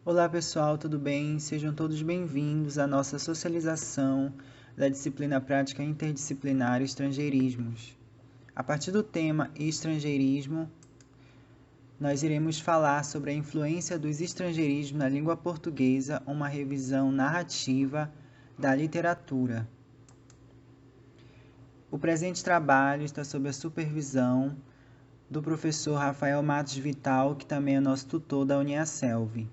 Olá pessoal, tudo bem? Sejam todos bem-vindos à nossa socialização da disciplina prática interdisciplinar Estrangeirismos. A partir do tema Estrangeirismo, nós iremos falar sobre a influência dos estrangeirismos na língua portuguesa, uma revisão narrativa da literatura. O presente trabalho está sob a supervisão do professor Rafael Matos Vital, que também é nosso tutor da Uniaselv.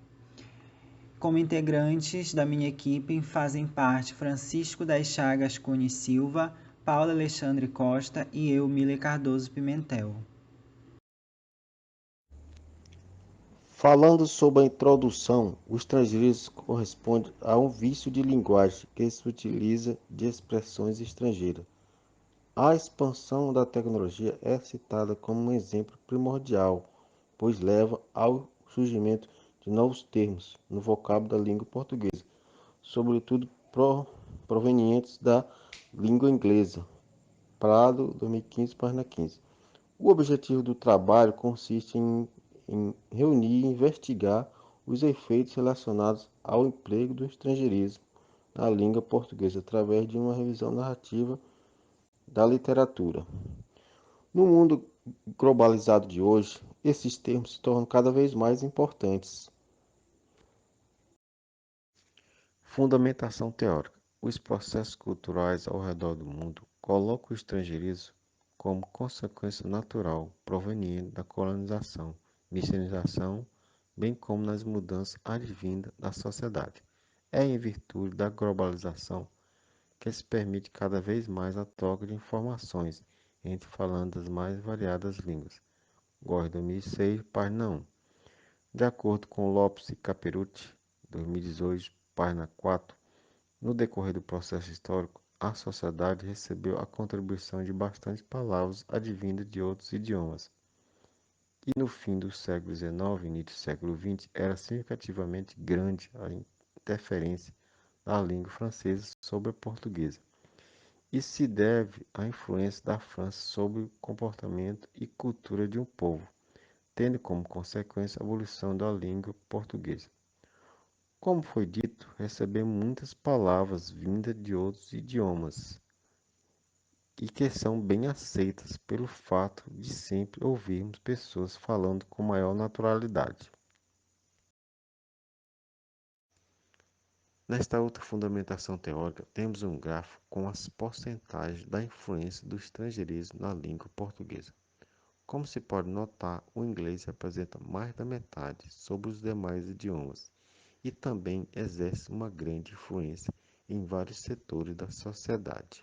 Como integrantes da minha equipe fazem parte Francisco das Chagas Cunha Silva, Paula Alexandre Costa e eu, Miller Cardoso Pimentel. Falando sobre a introdução, o estrangeirismo corresponde a um vício de linguagem que se utiliza de expressões estrangeiras. A expansão da tecnologia é citada como um exemplo primordial, pois leva ao surgimento de novos termos no vocábulo da língua portuguesa, sobretudo provenientes da língua inglesa. Prado, 2015, página 15. O objetivo do trabalho consiste em reunir e investigar os efeitos relacionados ao emprego do estrangeirismo na língua portuguesa através de uma revisão narrativa da literatura. No mundo globalizado de hoje, esses termos se tornam cada vez mais importantes. Fundamentação teórica. Os processos culturais ao redor do mundo colocam o estrangeirismo como consequência natural proveniente da colonização, miscigenação, bem como nas mudanças advindas da sociedade. É em virtude da globalização que se permite cada vez mais a troca de informações entre falantes das mais variadas línguas. Góes 2006, página 1. De acordo com Lopes e Caperucci, 2018, página 4, no decorrer do processo histórico, a sociedade recebeu a contribuição de bastantes palavras advindas de outros idiomas, e no fim do século XIX e início do século XX era significativamente grande a interferência da língua francesa sobre a portuguesa. Isso se deve à influência da França sobre o comportamento e cultura de um povo, tendo como consequência a abolição da língua portuguesa. Como foi dito, recebemos muitas palavras vindas de outros idiomas e que são bem aceitas pelo fato de sempre ouvirmos pessoas falando com maior naturalidade. Nesta outra fundamentação teórica, temos um gráfico com as porcentagens da influência do estrangeirismo na língua portuguesa. Como se pode notar, o inglês representa mais da metade sobre os demais idiomas e também exerce uma grande influência em vários setores da sociedade.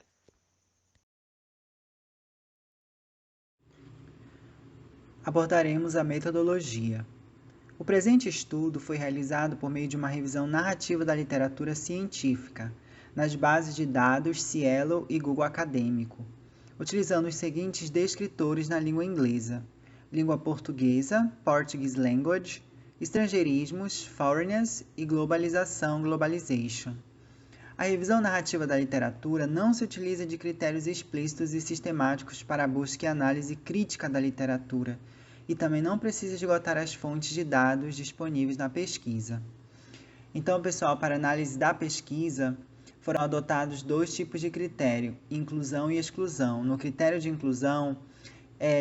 Abordaremos a metodologia. O presente estudo foi realizado por meio de uma revisão narrativa da literatura científica, nas bases de dados Cielo e Google Acadêmico, utilizando os seguintes descritores na língua inglesa: língua portuguesa, Portuguese Language, estrangeirismos, Foreigners e globalização, Globalization. A revisão narrativa da literatura não se utiliza de critérios explícitos e sistemáticos para a busca e análise crítica da literatura, e também não precisa esgotar as fontes de dados disponíveis na pesquisa. Então, pessoal, para análise da pesquisa, foram adotados dois tipos de critério, inclusão e exclusão. No critério de inclusão,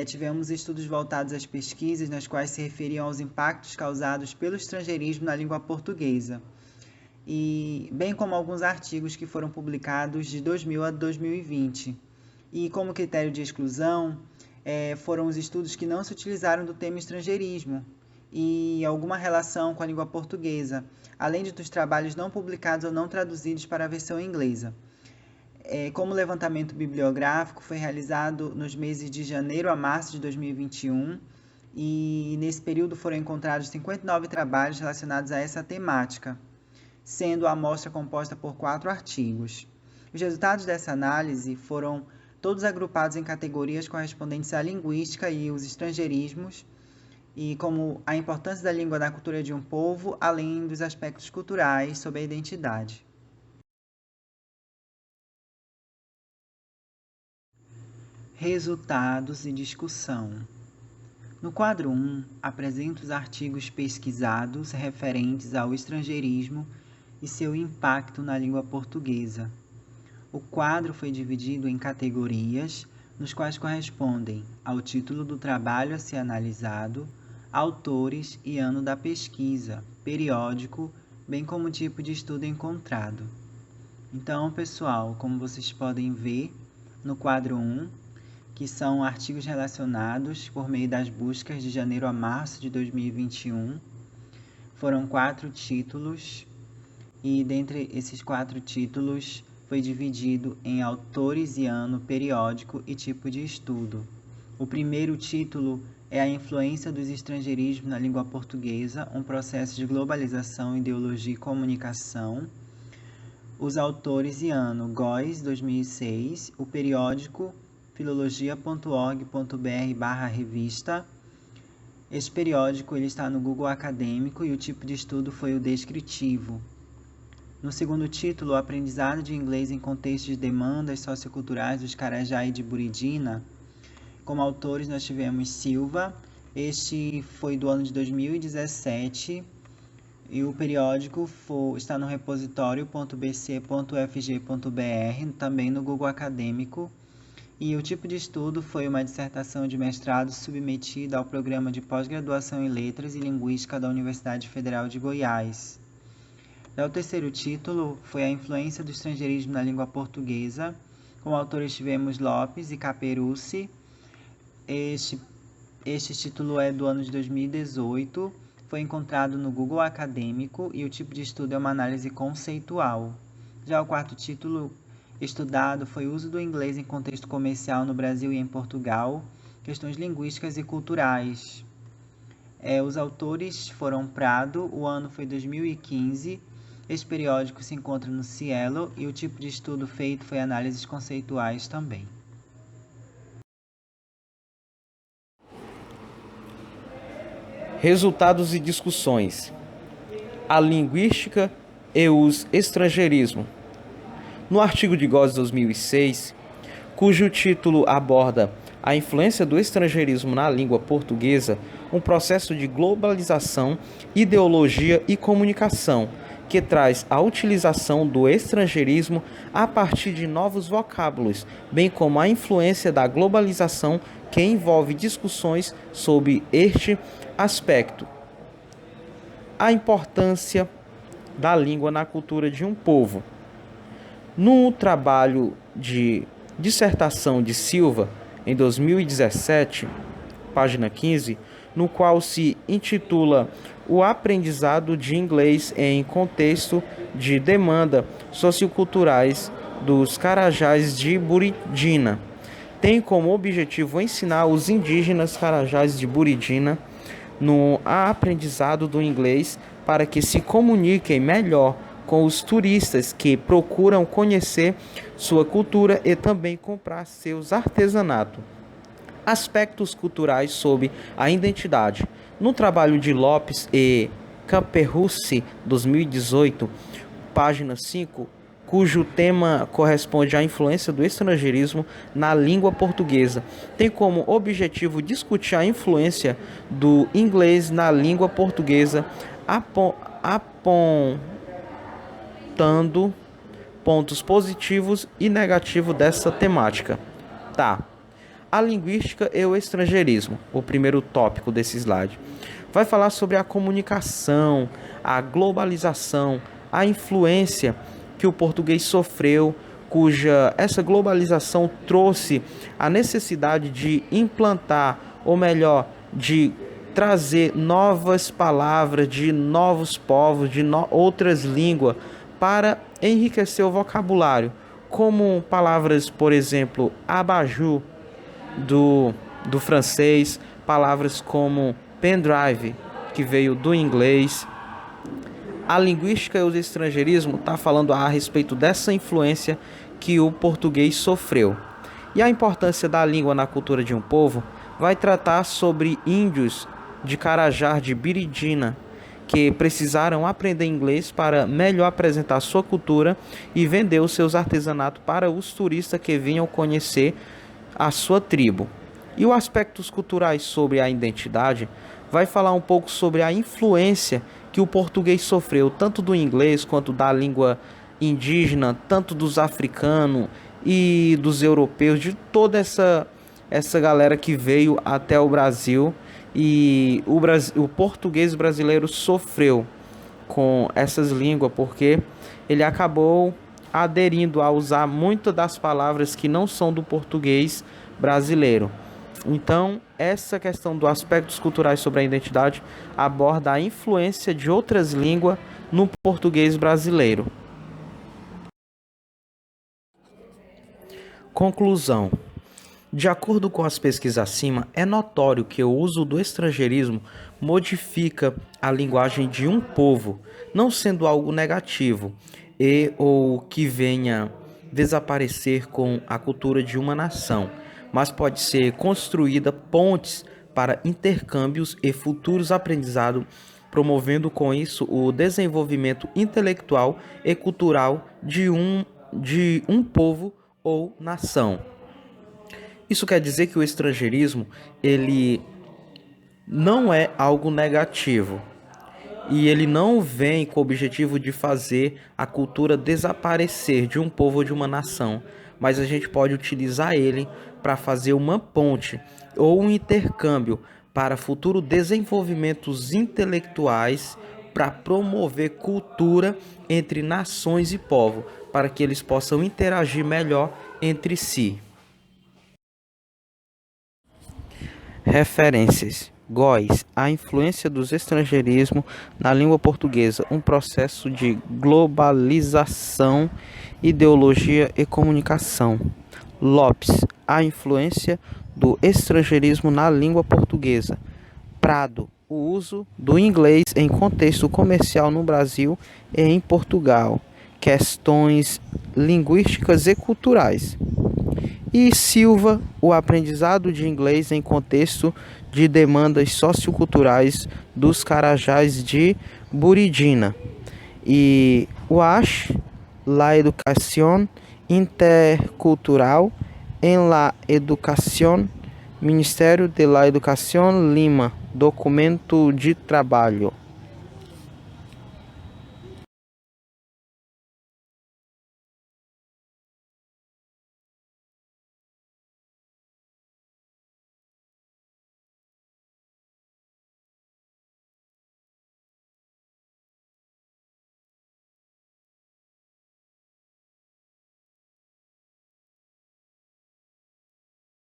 tivemos estudos voltados às pesquisas nas quais se referiam aos impactos causados pelo estrangeirismo na língua portuguesa, e bem como alguns artigos que foram publicados de 2000 a 2020. E como critério de exclusão, foram os estudos que não se utilizaram do tema estrangeirismo e alguma relação com a língua portuguesa, além dos trabalhos não publicados ou não traduzidos para a versão inglesa. Como levantamento bibliográfico, foi realizado nos meses de janeiro a março de 2021, e nesse período foram encontrados 59 trabalhos relacionados a essa temática, sendo a amostra composta por 4 artigos. Os resultados dessa análise foram todos agrupados em categorias correspondentes à linguística e os estrangeirismos, e como a importância da língua na cultura de um povo, além dos aspectos culturais sobre a identidade. Resultados e discussão. No quadro 1, apresento os artigos pesquisados referentes ao estrangeirismo e seu impacto na língua portuguesa. O quadro foi dividido em categorias, nos quais correspondem ao título do trabalho a ser analisado, autores e ano da pesquisa, periódico, bem como o tipo de estudo encontrado. Então, pessoal, como vocês podem ver no quadro 1, que são artigos relacionados por meio das buscas de janeiro a março de 2021, foram 4 títulos, e dentre esses 4 títulos foi dividido em autores e ano, periódico e tipo de estudo. O primeiro título é A Influência dos Estrangeirismos na Língua Portuguesa, um processo de globalização, ideologia e comunicação. Os autores e ano, Góes, 2006, o periódico filologia.org.br/revista. Esse periódico ele está no Google Acadêmico e o tipo de estudo foi o descritivo. No segundo título, o aprendizado de inglês em contexto de demandas socioculturais dos Carajá e de Buridina. Como autores nós tivemos Silva, este foi do ano de 2017, e o periódico está no repositório.bc.fg.br, também no Google Acadêmico. E o tipo de estudo foi uma dissertação de mestrado submetida ao Programa de Pós-Graduação em Letras e Linguística da Universidade Federal de Goiás. Já o terceiro título foi A Influência do Estrangeirismo na Língua Portuguesa. Como autores tivemos Lopes e Caperucci. Este título é do ano de 2018, foi encontrado no Google Acadêmico e o tipo de estudo é uma análise conceitual. Já o quarto título estudado foi o uso do inglês em contexto comercial no Brasil e em Portugal, questões linguísticas e culturais. Os autores foram Prado, o ano foi 2015, esse periódico se encontra no Cielo e o tipo de estudo feito foi análises conceituais também. Resultados e discussões. A linguística e os estrangeirismos. No artigo de Góes 2006, cujo título aborda a influência do estrangeirismo na língua portuguesa, um processo de globalização, ideologia e comunicação, que traz a utilização do estrangeirismo a partir de novos vocábulos, bem como a influência da globalização que envolve discussões sobre este aspecto. A importância da língua na cultura de um povo. No trabalho de dissertação de Silva, em 2017, página 15, no qual se intitula O aprendizado de inglês em contexto de demanda socioculturais dos Carajás de Buridina, tem como objetivo ensinar os indígenas Carajás de Buridina no aprendizado do inglês para que se comuniquem melhor com os turistas que procuram conhecer sua cultura e também comprar seus artesanatos. Aspectos culturais sobre a identidade. No trabalho de Lopes e Caperucci, 2018, página 5, cujo tema corresponde à influência do estrangeirismo na língua portuguesa, tem como objetivo discutir a influência do inglês na língua portuguesa, apontando pontos positivos e negativos dessa temática. A linguística e o estrangeirismo, o primeiro tópico desse slide, vai falar sobre a comunicação, a globalização, a influência que o português sofreu, cuja essa globalização trouxe a necessidade de implantar, ou melhor, de trazer novas palavras de novos povos, de outras línguas, para enriquecer o vocabulário, como palavras, por exemplo, abajur, do francês, palavras como pendrive, que veio do inglês. A linguística e o estrangeirismo está falando a respeito dessa influência que o português sofreu. E a importância da língua na cultura de um povo vai tratar sobre índios de Carajá de Buridina, que precisaram aprender inglês para melhor apresentar sua cultura e vender os seus artesanatos para os turistas que vinham conhecer a sua tribo. E o Aspectos Culturais sobre a Identidade vai falar um pouco sobre a influência que o português sofreu, tanto do inglês quanto da língua indígena, tanto dos africanos e dos europeus, de toda essa galera que veio até o Brasil. E o português brasileiro sofreu com essas línguas porque ele acabou aderindo a usar muitas das palavras que não são do português brasileiro. Então, essa questão dos aspectos culturais sobre a identidade aborda a influência de outras línguas no português brasileiro. Conclusão. De acordo com as pesquisas acima, é notório que o uso do estrangeirismo modifica a linguagem de um povo, não sendo algo negativo ou que venha desaparecer com a cultura de uma nação, mas pode ser construída pontes para intercâmbios e futuros aprendizados, promovendo com isso o desenvolvimento intelectual e cultural de um povo ou nação. Isso quer dizer que o estrangeirismo, ele não é algo negativo e ele não vem com o objetivo de fazer a cultura desaparecer de um povo ou de uma nação, mas a gente pode utilizar ele para fazer uma ponte ou um intercâmbio para futuros desenvolvimentos intelectuais, para promover cultura entre nações e povos, para que eles possam interagir melhor entre si. Referências. Góes, a influência dos estrangeirismos na língua portuguesa, um processo de globalização, ideologia e comunicação. Lopes, a influência do estrangeirismo na língua portuguesa. Prado, o uso do inglês em contexto comercial no Brasil e em Portugal. Questões linguísticas e culturais. E Silva, o aprendizado de inglês em contexto de demandas socioculturais dos Carajás de Buridina. E Wash, la educación intercultural en la educación, Ministério de la Educación, Lima, documento de trabalho.